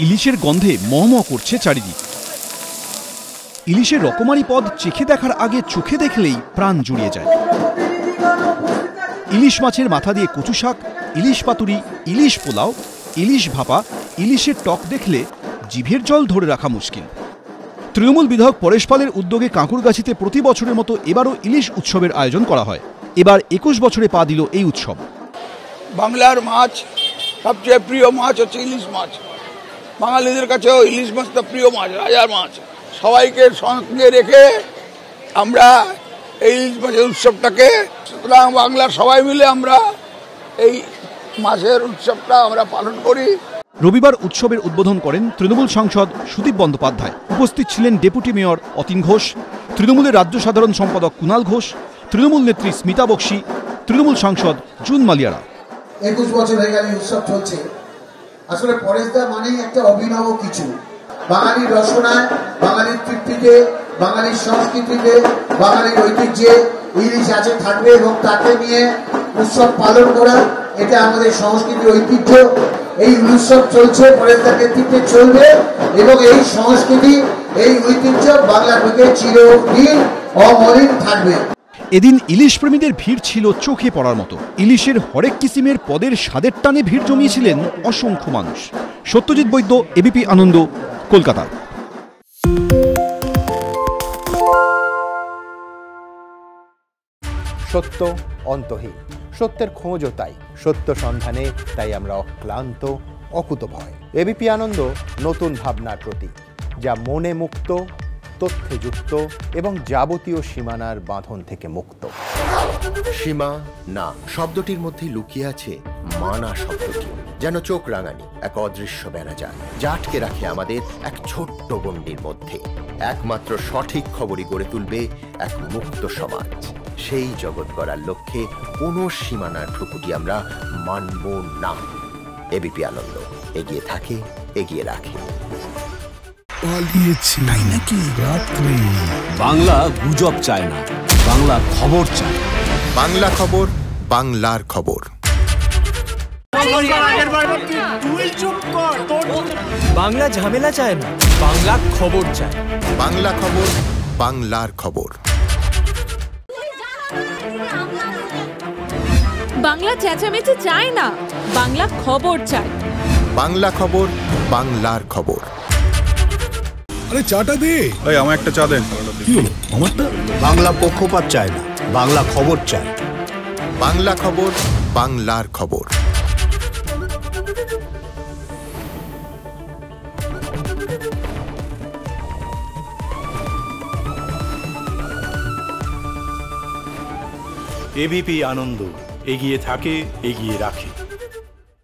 ইলিশের গন্ধে মহমহ করছে চারিদিক। ইলিশের রকমারি পদ চেখে দেখার আগে চোখে দেখলেই প্রাণ জুড়িয়ে যায়। ইলিশ মাছের মাথা দিয়ে কচু শাক, ইলিশ পাতুরি, ইলিশ পোলাও, ইলিশ ভাপা, ইলিশের টক দেখলে জিভের জল ধরে রাখা মুশকিল। তৃণমূল বিধায়ক পরেশ পালের উদ্যোগে কাঁকুরগাছিতে প্রতি বছরের মতো এবারও ইলিশ উৎসবের আয়োজন করা হয়। এবার 21 বছরে পা দিল এই উৎসব। বাংলার মাছ সবচেয়ে প্রিয় মাছ হচ্ছে ইলিশ মাছ। বাঙালিদের কাছেও ইলিশ মাছটা প্রিয় মাছ, রাজার মাছ। সবাইকে সঙ্গে রেখে আমরা এই ইলিশ মাছের উৎসবটাকে, সুতরাং বাংলার সবাই মিলে আমরা এই মাছের উৎসবটা আমরা পালন করি। রবিবার উৎসবের উদ্বোধন করেন তৃণমূল সাংসদ সুদীপ বন্দ্যোপাধ্যায়। উপস্থিত ছিলেন ডেপুটি মেয়র অতীন ঘোষ, তৃণমূলের রাজ্য সাধারণ সম্পাদক কুণাল ঘোষ, তৃণমূল নেত্রী স্মিতা বক্সি, তৃণমূল সাংসদ জুন মালিয়ারা। 21 বছর হয়ে গেল উৎসব চলছে। আসলে পরেশদা মানেই একটা অভিনব কিছু। বাঙালির রসনায়, বাঙালির তৃপ্তিতে, বাঙালির সংস্কৃতিতে, বাঙালির ঐতিহ্যে ইলিশ আছে থাকবে এবং তাকে নিয়ে উৎসব পালন করা, এটা আমাদের সংস্কৃতির ঐতিহ্য। এই উৎসব চলছে, পরেশদার নেতৃত্বে চলবে এবং এই সংস্কৃতি, এই ঐতিহ্য বাংলা থেকে চিরদিন অমলিন থাকবে। এদিন ইলিশ প্রেমীদের ভিড় ছিল চোখে পড়ার মতো। ইলিশের হরেক কিসিমের পদের স্বাদের টানে ভিড় জমিয়েছিলেন অসংখ্য মানুষ। সত্যজিৎ বৈদ্য, এবিপি আনন্দ, কলকাতা। সত্য অন্তহীন, সত্যের খোঁজও তাই, সত্য সন্ধানে তাই আমরা অক্লান্ত, অকুতভয়। এবিপি আনন্দ নতুন ভাবনার প্রতীক, যা মনে মুক্ত, তথ্যে যুক্ত এবং যাবতীয় সীমানার বাঁধন থেকে মুক্ত। সীমা না শব্দটির মধ্যে লুকিয়ে আছে মানা শব্দটি, যেন চোখ রাঙানি এক অদৃশ্য বেড়াজাল, যা আটকে রাখে আমাদের এক ছোট্ট গণ্ডির মধ্যে। একমাত্র সঠিক খবরই গড়ে তুলবে এক মুক্ত সমাজ। সেই জগৎ গড়ার লক্ষ্যে কোনো সীমানার ঠুকুটি আমরা মানব না। এবিপি আনন্দ এগিয়ে থাকে, এগিয়ে রাখে। তাই নাকি? বাংলা গুজব চায় না, বাংলা খবর চায়। বাংলা খবর, বাংলার খবর। বাংলা ঝামেলা চায় না, বাংলা খবর চায়। বাংলা খবর, বাংলার খবর। বাংলা চেঁচামেচি চায় না, বাংলা খবর চায়। বাংলা খবর, বাংলার খবর। আরে চাটা দে। এই আমার একটা চা দেন। কি হলো আমারটা? বাংলা পক্ষপাত চায় না, বাংলা খবর চায়। বাংলা খবর, বাংলার খবর। এবিপি আনন্দ এগিয়ে থাকে, এগিয়ে রাখে।